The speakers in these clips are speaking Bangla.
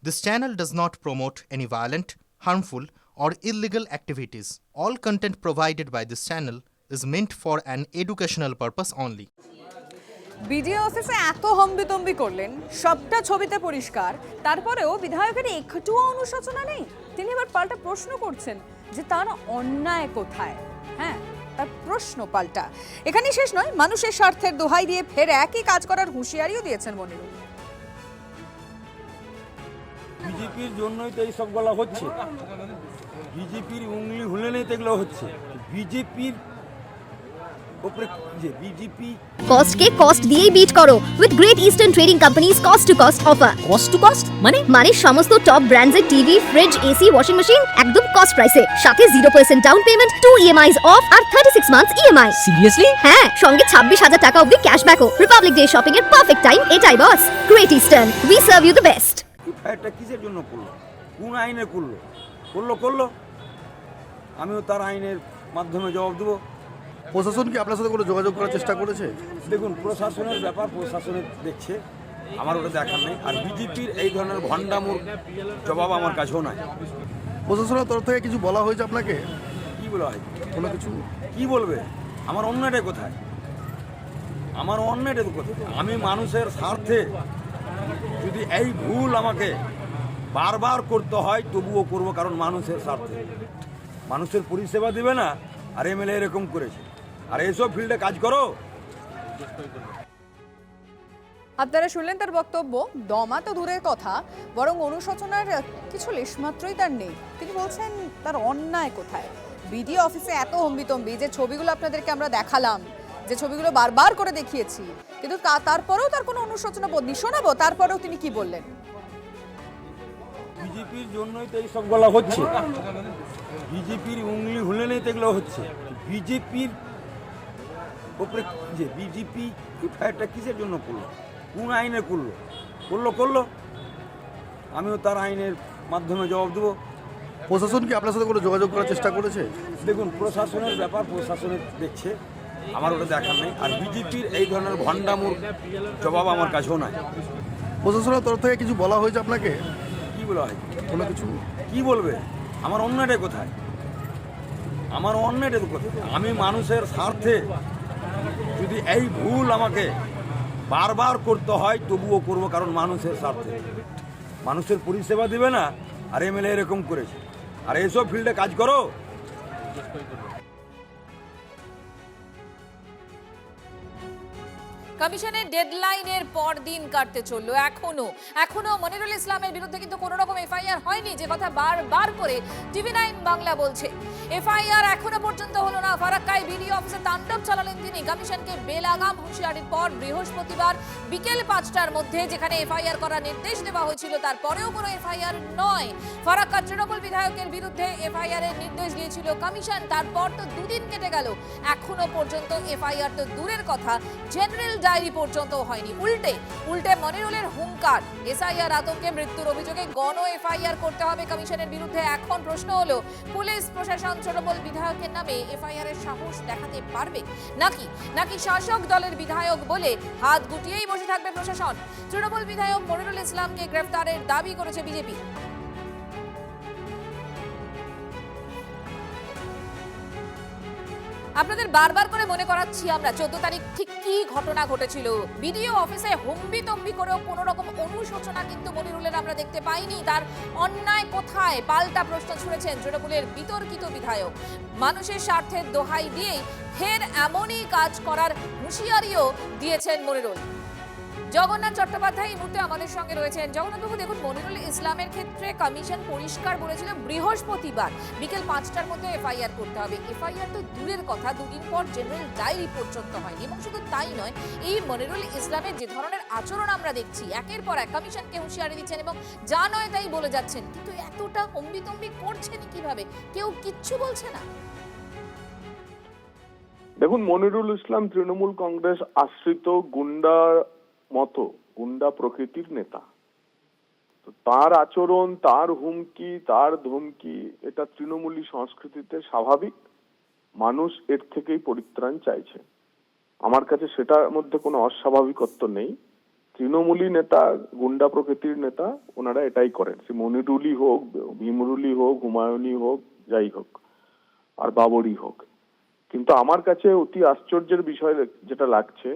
This channel does not promote any violent, harmful, or illegal activities. All content provided by this channel is meant for an educational purpose only. BDO অফিসে এত হম্বিতম্বি করলেন, সবটা ছবিতে পরিষ্কার, তারপরেও বিধায়কের একটুও অনুশোচনা নেই। তিনি এবার পাল্টা প্রশ্ন করছেন যে তার অন্যায় কোথায়। হ্যাঁ, তার প্রশ্ন পাল্টা। এখানেই শেষ নয়, মানুষের স্বার্থের দোহাই দিয়ে ফের একই কাজ করার হুঁশিয়ারিও দিয়েছেন মনিরুল। বিজেপির জন্যই তো এইসব বলা হচ্ছে, বিজেপির উংলি হুলেনেই তো এগুলো হচ্ছে। বিজেপির উপরে যে বিজেপি কস্ট কে কস্ট দিয়েই বিট করো with Great Eastern trading companies cost to cost offer. Cost to cost মানে সমস্ত টপ ব্র্যান্ডের TV, fridge, AC, washing machine একদম কস্ট প্রাইসে, সাথে 0% ডাউন পেমেন্ট, 2 ইএমআইস অফ আর 36 মান্থস ইএমআই। সিরিয়াসলি? হ্যাঁ, সঙ্গে 26,000 টাকা অবধি ক্যাশব্যাকও। রিপাবলিক ডে শপিং এর পারফেক্ট টাইম এটাই boss. Great Eastern, we serve you the best. এটা কিসের জন্য করলো, কোন আইনে করলো আমিও তার আইনের মাধ্যমে জবাব দেবো। প্রশাসন কি আপনার সাথে কোনো যোগাযোগ করার চেষ্টা করেছে? দেখুন, প্রশাসনের ব্যাপার প্রশাসনের দেখছে, আমার ওটা দেখার নেই। আর বিজেপির এই ধরনের ভণ্ডামুর জবাব আমার কাছেও নাই। প্রশাসনের তরফ থেকে কিছু বলা হয়েছে আপনাকে? কি বলা হয়? কোনো কিছু কি বলবে? আমার অন্যায়টাই কোথায়? আমি মানুষের স্বার্থে যদি এই ভুল আমাকে বারবার করতে হয় তবুও করব, কারণ মানুষের স্বার্থে। মানুষের পরিষেবা দিবে না আর এমএলএ এরকম করেছে, আর এইসব ফিল্ডে কাজ করো। আপনারা শুনলেন তার বক্তব্য। দমা তো দূরের কথা, বরং অনুশোচনার কিছু লেশমাত্রই তার নেই। তিনি বলছেন তার অন্যায় কোথায়। বিডিও অফিসে এত হম্বিতম্বি, যে ছবিগুলো আপনাদেরকে আমরা দেখালাম, যে ছবিগুলো বারবার করে দেখিয়েছি, কিন্তু তারপরেও তার কোনো অনুশোচনা বোধ নি। শোনাবো তারপরেও তিনি কি বললেন। বিজেপির জন্যই তো এইসব বলা হচ্ছে, বিজেপির উংলি হুলেনেই তো এগুলো হচ্ছে। বিজেপির উপরে যে বিজেপি এফআইআরটা কিসের জন্য করলো, কোন আইনে করলো আমিও তার আইনের মাধ্যমে জবাব দেবো। প্রশাসন কি আপনার সাথে কোনো যোগাযোগ করার চেষ্টা করেছে? দেখুন, প্রশাসনের ব্যাপার প্রশাসনের দেখছে, আমার ওটা দেখার নেই। আর বিজেপির এই ধরনের ভণ্ডামুর জবাব আমার কাছেও নাই। প্রশাসনের তরফ থেকে কিছু বলা হয়েছে আপনাকে? কি বলা হয়? কোনো কিছু কি বলবে? আমার অন্যায়টাই কোথায়? আমি মানুষের স্বার্থে যদি এই ভুল আমাকে বারবার করতে হয় তবুও করব, কারণ মানুষের স্বার্থে। মানুষের পরিষেবা দিবে না আর এমএলএ এরকম করেছে, আর এইসব ফিল্ডে কাজ করো। কমিশনের ডেডলাইনের পর দিন কাটতে চললো, এখনো মনিরুল ইসলামের বিরুদ্ধে কিন্তু কোনো রকম এফআইআর হয়নি, যে কথা বারবার করে TV9 বাংলা বলছে। এফআইআর এখনো পর্যন্ত হলো না। ফারাক্কায় বিডিও অফিসে তাণ্ডব চালালেন তিনি। কমিশনকে বেলাগাম হুঁশিয়ারির পর বৃহস্পতিবার বিকেল 5টার মধ্যে যেখানে এফআইআর করার নির্দেশ দেওয়া হয়েছিল, তারপরেও কোনো এফআইআর নয়। ফারাক্কা তৃণমূল বিধায়কের বিরুদ্ধে এফআইআর এর নির্দেশ দিয়েছিল কমিশন, তারপর তো দুদিন কেটে গেল, এখনো পর্যন্ত এফআইআর তো দূরের কথা, জেনারেল ডায়েরি পর্যন্ত হয়নি। উল্টে মনিরুলের হুঙ্কার, এসআইআর আতঙ্কে মৃত্যুর অভিযোগে গণ এফআইআর করতে হবে কমিশনের বিরুদ্ধে। এখন প্রশ্ন হলো, পুলিশ প্রশাসন তৃণমূল বিধায়কের নামে এফআইআর এর সাহস দেখাতে পারবে নাকি শাসক দলের বিধায়ক বলে হাত গুটিয়েই বসে থাকবে প্রশাসন। তৃণমূল বিধায়ক মনিরুল ইসলামকে গ্রেফতারের দাবি করেছে বিজেপি। আপনাদের বারবার করে মনে করাচ্ছি আমরা 14 তারিখ ঠিক কি ঘটনা ঘটেছিল। বিডিও অফিসে হম্বিতম্বি করেও কোনো রকম অনুশোচনা কিন্তু মনিরুলের আমরা দেখতে পাইনি। তার অন্যায় কোথায় পাল্টা প্রশ্ন ছুড়েছেন তৃণমূলের বিতর্কিত বিধায়ক। মানুষের স্বার্থের দোহাই দিয়েই ফের এমনই কাজ করার হুঁশিয়ারিও দিয়েছেন মনিরুল। জগন্নাথ চট্টোপাধ্যায় এই মুহূর্তে আমাদের সঙ্গে রয়েছেন। জগন্নাথবাবু, দেখুন, মনিরুল ইসলামের ক্ষেত্রে কমিশন পরিষ্কার বলেছিল বৃহস্পতিবার বিকেল 5টার মধ্যে এফআইআর করতে হবে। এফআইআর তো দূরের কথা, দুদিন পর জেনারেল ডায়েরি পর্যন্ত হয়নি। এবং শুধু তাই নয়, এই মনিরুল ইসলামের যে ধরনের আচরণ আমরা দেখছি, একের পর এক কমিশনকে হুঁশিয়ারি দিচ্ছেন এবং যা নয় তাই বলে যাচ্ছেন, কিন্তু এতটা হম্বিতম্বি করছেন কিভাবে? কেউ কিচ্ছু বলছে না। দেখুন, মনিরুল ইসলাম তৃণমূল কংগ্রেস আশ্রিত গুন্ডা প্রকৃতির নেতা। তো তার আচরণ, তার হুমকি, তার ধমকি, এটা তৃণমূলী সংস্কৃতিতে স্বাভাবিক। মানুষ এর থেকেই পরিত্রাণ চাইছে। আমার কাছে সেটার মধ্যে কোনো অস্বাভাবিকত্ব নেই। তৃণমূলী নেতা, গুন্ডা প্রকৃতির নেতা, ওনারা এটাই করেন। সে মনিরুলই হোক, ভীমরুলই হোক, হুমায়ুনই হোক, যাই হোক, আর বাবরই হোক। কিন্তু আমার কাছে অতি আশ্চর্যের বিষয় যেটা লাগছে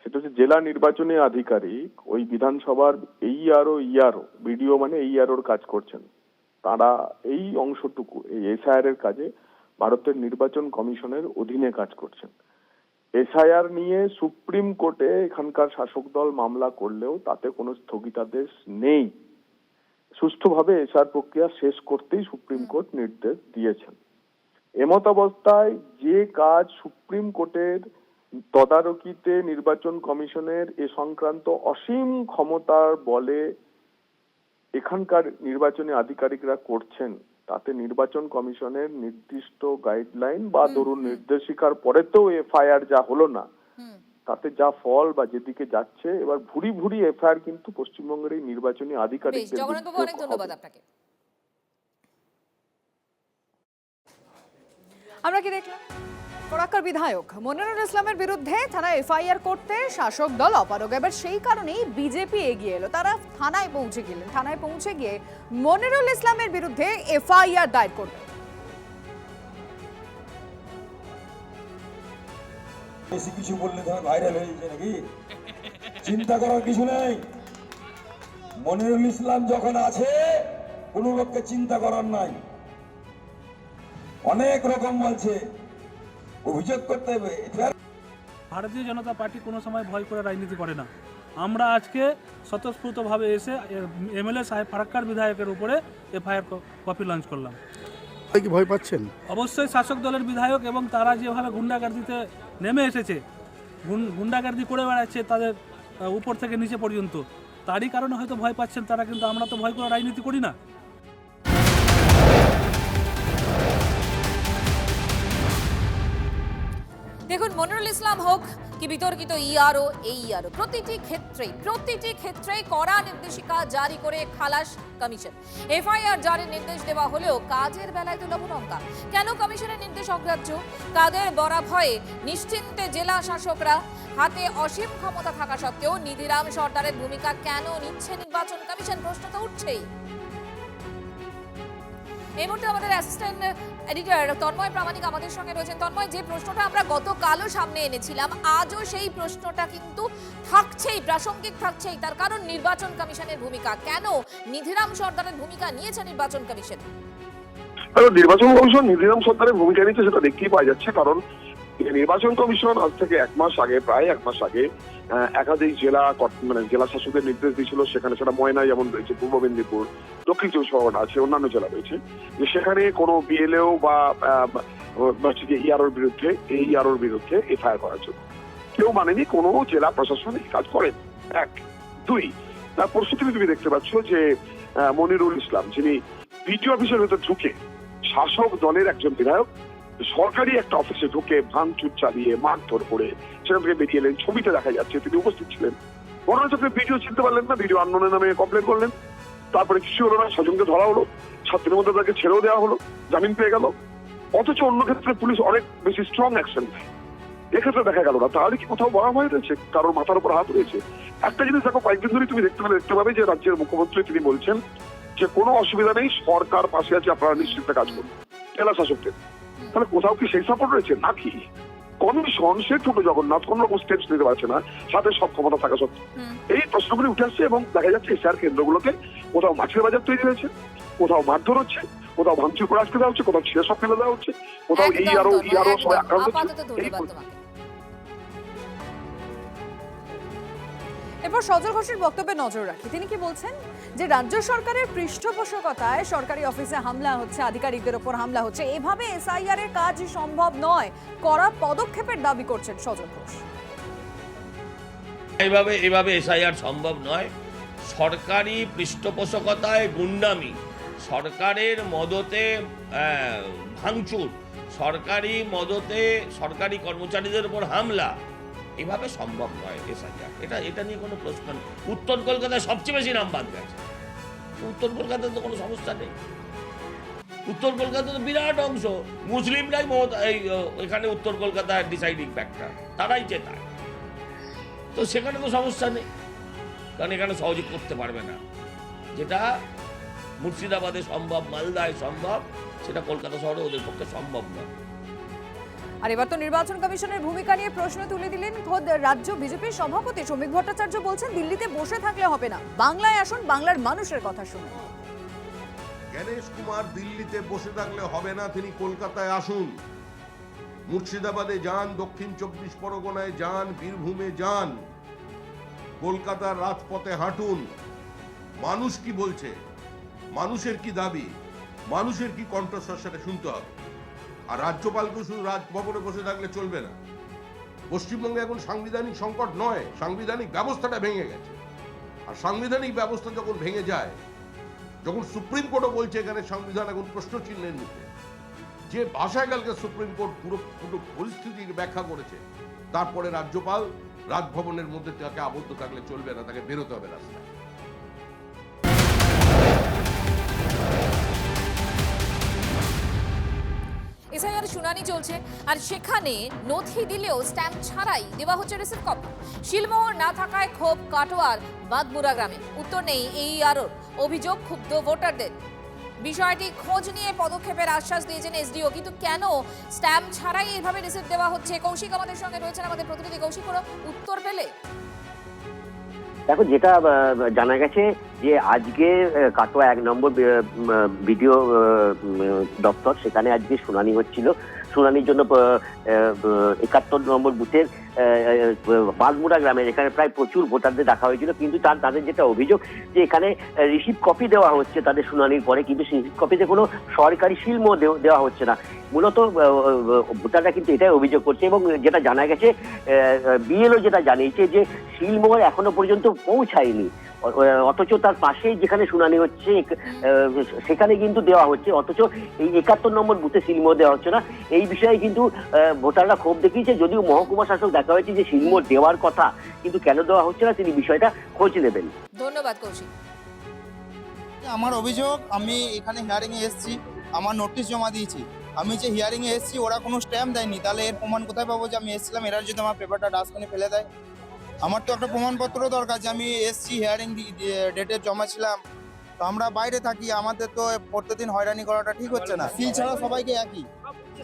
সেটা হচ্ছে জেলা নির্বাচনী আধিকারিক ওই বিধানসভার ইআরও বিডিও মানে ইআরওর কাজ করছেন। তারা এই অংশটুকু, এই এসআইআর এর কাজে ভারতের নির্বাচন কমিশনের অধীনে কাজ করছেন। এসআইআর নিয়ে সুপ্রিম কোর্টে এখানকার শাসক দল মামলা করলেও তাতে কোনো স্থগিতাদেশ নেই। সুষ্ঠুভাবে এসআইআর প্রক্রিয়া শেষ করতেই সুপ্রিম কোর্ট নির্দেশ দিয়েছেন। এমত অবস্থায় যে কাজ সুপ্রিম কোর্টের তদারকিতে নির্বাচন কমিশনের এ সংক্রান্ত অসীম ক্ষমতার বলে এখানকার নির্বাচনী আধিকারিকরা করছেন, তাতে নির্বাচন কমিশনের নির্দিষ্ট গাইডলাইন বা ধরুন নির্দেশিকার পরেতেও এফআইআর যা হলো না, তাতে যা ফল বা যেদিকে যাচ্ছে, এবার ভুরি ভুরি এফআইআর কিন্তু পশ্চিমবঙ্গের এই নির্বাচনী আধিকারিকদের জগন্নাথ বাবু, অনেক ধন্যবাদ আপনাকে। আমরা কি দেখলাম, ফরাক্কার বিধায়ক মনিরুল ইসলামের বিরুদ্ধে থানায় এফআইআর করতে শাসক দল অপারগ। এবার সেই কারণেই বিজেপি এগিয়ে এলো, তারা থানায় পৌঁছে গেলেন। থানায় পৌঁছে গিয়ে মনিরুল ইসলামের বিরুদ্ধে এফআইআর দায়ের করবে। বেশি কিছু বললে ধর ভাইরাল হয়ে যাবে নাকি? চিন্তা করার কিছু নেই। মনিরুল ইসলাম যখন আছে কোন লোককে চিন্তা করার নাই। অনেক রকম বলছে, অভিযোগ করতে হবে। ভারতীয় জনতা পার্টি কোনো সময় ভয় করে রাজনীতি করে না। আমরা আজকে স্বতঃস্ফূর্তভাবে এসে এমএলএ সাহেব ফারাক্কার বিধায়কের উপরে এফআইআর কপি লঞ্চ করলাম। কি ভয় পাচ্ছেন? অবশ্যই শাসক দলের বিধায়ক এবং তারা যেভাবে গুন্ডাগার্দিতে নেমে এসেছে, গুন্ডাগার্দি করে বেড়াচ্ছে তাদের উপর থেকে নিচে পর্যন্ত, তারই কারণে হয়তো ভয় পাচ্ছেন তারা, কিন্তু আমরা তো ভয় করে রাজনীতি করি না। দেখুন, মনিরুল ইসলাম হোক কি বিতর্কিত ইআরও, এই ইআরও প্রতিটি ক্ষেত্রেই কড়া নির্দেশিকা জারি করে খালাস কমিশন। এফআইআর জারির নির্দেশ দেওয়া হলেও কাজের বেলায় তো লবণঙ্কা। কেন কমিশনের নির্দেশ অগ্রাহ্য? কাদের বরা ভয়ে নিশ্চিন্তে জেলা শাসকরা? হাতে অসীম ক্ষমতা থাকা সত্ত্বেও নিধিরাম সর্দারের ভূমিকা কেন নিচ্ছে নির্বাচন কমিশন? প্রশ্ন তো উঠছেই। এই মুহূর্তে আমাদের অ্যাসিস্ট্যান্ট এডিটর তন্ময় প্রামাণিক আমাদের সঙ্গে রয়েছেন। তন্ময়, যে প্রশ্নটা আমরা গতকালও সামনে এনেছিলাম, আজও সেই প্রশ্নটা কিন্তু থাকছেই, প্রাসঙ্গিক থাকছেই। তার কারণ নির্বাচন কমিশনের ভূমিকা। কেন নিধিরাম সর্দারের ভূমিকা নিয়েছে নির্বাচন কমিশন? নির্বাচন কমিশন নিধিরাম সর্দারের ভূমিকা নিয়েছে সেটা দেখতেই পাওয়া যাচ্ছে। কারণ নির্বাচন কমিশন আজ থেকে প্রায় এক মাস আগে একাধিক জেলা শাসকের নির্দেশ দিয়েছিল। সেখানে সেটা ময়না যেমন রয়েছে, পূর্ব মেদিনীপুর, দক্ষিণ চব্বিশ পরগনা আছে, অন্যান্য জেলা রয়েছে, যে সেখানে কোনো বিএলও বা ইআরওর বিরুদ্ধে এফআইআর করার জন্য কেউ মানেনি, কোনো জেলা প্রশাসন এই কাজ করেন। এক, দুই, তার প্রস্তুতি তুমি দেখতে পাচ্ছ যে মনিরুল ইসলাম, যিনি বিডিও অফিসের ভেতর ঢুকে শাসক দলের একজন বিধায়ক সরকারি একটা অফিসে ঢুকে ভাঙচুর চালিয়ে মারধর করে সেখান থেকে বেরিয়ে এলেন। ছবিতে দেখা যাচ্ছে তিনি উপস্থিত ছিলেন। ঘটনাচক্রে ভিডিও চিনতে পারলেন না, ভিডিও আননোনের নামে কমপ্লেন করলেন। তারপরে কিছু হলো না, ছজনকে ধরা হলো, 7 দিনের মধ্যে তাকে ছেড়েও দেওয়া হলো, জামিন পেয়ে গেল। অথচ অন্য ক্ষেত্রে পুলিশ অনেক বেশি স্ট্রং অ্যাকশন নেয়, এক্ষেত্রে দেখা গেল না। তাহলে কি কোথাও বড় ভয় রয়েছে, কারোর মাথার উপর হাত রয়েছে? একটা জিনিস দেখো, কয়েকদিন ধরে তুমি দেখতে পাবে যে রাজ্যের মুখ্যমন্ত্রী তিনি বলছেন যে কোনো অসুবিধা নেই, সরকার পাশে আছে, আপনারা নিশ্চিন্তে কাজ করুন জেলা শাসকদের। তাহলে কোথাও কি সেই সাপোর্ট রয়েছে নাকি? কমিশন সে ছোট জগন্নাথ কোন রকম স্টেপস নিতে পারছে না, সাথে সব ক্ষমতা থাকা সত্ত্বেও। এই প্রশ্নগুলি উঠে আসছে এবং দেখা যাচ্ছে এসআর কেন্দ্রগুলোতে কোথাও মাছের বাজার তৈরি হয়েছে, কোথাও মারধর হচ্ছে, কোথাও ভাঙচুর করে আসতে দেওয়া হচ্ছে, কোথাও ছিঁড়ে সব ফেলে দেওয়া হচ্ছে, কোথাও ইআরও সবাই আক্রান্ত হচ্ছে। এরপর সজল ঘোষের বক্তব্যে নজর রাখি। তিনি কি বলছেন যে রাজ্য সরকারের পৃষ্ঠপোষকতায় সরকারি অফিসে হামলা হচ্ছে, আধিকারিকদের ওপর হামলা হচ্ছে, এভাবে এসআইআর এর কাজ সম্ভব নয়, কড়া পদক্ষেপের দাবি করছেন সজল ঘোষ। এভাবে এসআইআর সম্ভব নয়। সরকারি পৃষ্ঠপোষকতায় গুন্ডামি, সরকারের মদতে ভাঙচুর, সরকারি মদতে সরকারি কর্মচারীদের উপর হামলা, এভাবে সম্ভব নয় এসআইআর। এটা নিয়ে কোনো প্রশ্ন নেই। উত্তর কলকাতায় সবচেয়ে বেশি নাম বাদ গেছে। উত্তর কলকাতায় তো কোনো সমস্যা নেই। উত্তর কলকাতা তো বিরাট অংশ মুসলিমরাই এখানে উত্তর কলকাতায় ডিসাইডিং ফ্যাক্টর, তারাই জেতায়, তো সেখানে তো সমস্যা নেই। কারণ এখানে সহজে করতে পারবে না। যেটা মুর্শিদাবাদে সম্ভব, মালদায় সম্ভব, সেটা কলকাতা শহরে ওদের পক্ষে সম্ভব নয়। আর এবার তো নির্বাচন কমিশনের ভূমিকা নিয়ে প্রশ্ন তুলে দিলেন খোদ রাজ্য বিজেপির সভাপতি শ্রমিক ভট্টাচার্য। বলছেন দিল্লিতে বসে থাকলে হবে না, বাংলায় আসুন, বাংলার মানুষের কথা শুনুন। গণেশ কুমার দিল্লিতে বসে থাকলে হবে না, তিনি কলকাতায় আসুন, মুর্শিদাবাদে যান, দক্ষিণ 24 পরগনায় যান, বীরভূমে যান, কলকাতার রাজপথে হাঁটুন। মানুষ কি বলছে, মানুষের কি দাবি, মানুষের কি কণ্ঠস্বর, সেটা শুনতে হবে। আর রাজ্যপালকে শুধু রাজভবনে বসে থাকলে চলবে না। পশ্চিমবঙ্গে এখন সাংবিধানিক সংকট নয়, সাংবিধানিক ব্যবস্থাটা ভেঙে গেছে। আর সাংবিধানিক ব্যবস্থা যখন ভেঙে যায়, যখন সুপ্রিম কোর্টও বলছে এখানে সংবিধান এখন প্রশ্ন চিহ্নের মুখে, যে ভাষায় কালকে সুপ্রিম কোর্ট পুরো পরিস্থিতির ব্যাখ্যা করেছে, তারপরে রাজ্যপাল রাজভবনের মধ্যে তাকে আবদ্ধ থাকলে চলবে না, তাকে বেরোতে হবে রাস্তায়। এসআইআর শুনানি চলছে, আর সেখানে নথি দিলেও স্ট্যাম্প ছাড়াই দেওয়া হচ্ছে রিসিপ্ট কপি। শিলমোহর না থাকায় ক্ষোভ কাটোয়ার বাগমুড়া গ্রামে। উত্তর নেই এই আরও অভিযোগ ক্ষুব্ধ ভোটারদের। বিষয়টি খোঁজ নিয়ে পদক্ষেপের আশ্বাস দিয়েছেন এসডিও, কিন্তু কেন স্ট্যাম্প ছাড়াই এভাবে রিসিপ্ট দেওয়া হচ্ছে? কৌশিক আমাদের সঙ্গে রয়েছেন, আমাদের প্রতিনিধি কৌশিক, কোনো উত্তর পেলে? দেখো, যেটা জানা গেছে যে আজকে কাটোয়া 1 নম্বর বিডিও দপ্তর, সেখানে আজকে শুনানি হচ্ছিল। শুনানির জন্য 71 নম্বর বুথের বাগমুড়া গ্রামের এখানে প্রায় প্রচুর ভোটারদের ডাকা হয়েছিল, কিন্তু তাদের যেটা অভিযোগ যে এখানে রিসিপ্ট কপি দেওয়া হচ্ছে তাদের শুনানির পরে, কিন্তু সেই রিসিপ্ট কপিতে কোনো সরকারি শিলমোহর দেওয়া হচ্ছে না। মূলত ভোটাররা কিন্তু এটাই অভিযোগ করছে, এবং যেটা জানা গেছে বিএলও যেটা জানিয়েছে যে শিলমোহর এখনো পর্যন্ত পৌঁছায়নি, অথচ তার পাশেই যেখানে শুনানি হচ্ছে সেখানে কিন্তু দেওয়া হচ্ছে, অথচ এই 71 নম্বর বুথে শিলমোহর দেওয়া হচ্ছে না। এই বিষয়ে কিন্তু ভোটাররা ক্ষোভ দেখিয়েছে, যদিও মহকুমা শাসক দেখা হয়েছে যে শিলমোহর দেওয়ার কথা, কিন্তু কেন দেওয়া হচ্ছে না তিনি বিষয়টা খোঁজ নেবেন। ধন্যবাদ কৌশিক। আমার অভিযোগ, আমি এখানে হিয়ারিংয়ে এসেছি, আমার নোটিশ জমা দিয়েছি, আমি যে হিয়ারিংয়ে এসেছি ওরা কোনো স্ট্যাম্প দেয়নি, তাহলে এর প্রমাণ কোথায় পাবো যে আমি এসেছিলাম? এরা যদি আমার পেপারটা ডাস্টবিনে ফেলে দেয়, আমার তো একটা প্রমাণপত্র দরকার যে আমি এসছি, হিয়ারিং ডেটে জমা ছিলাম। তো আমরা বাইরে থাকি, আমাদের তো প্রত্যেকদিন হয়রানি করাটা ঠিক হচ্ছে না। সিল ছাড়া সবাইকে একই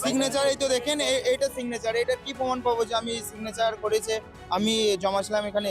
সিগনেচার, এই তো দেখেন এইটা সিগনেচার, এটা কি প্রমাণ পাবো যে আমি সিগনেচার করেছে, আমি জমা ছিলাম এখানে?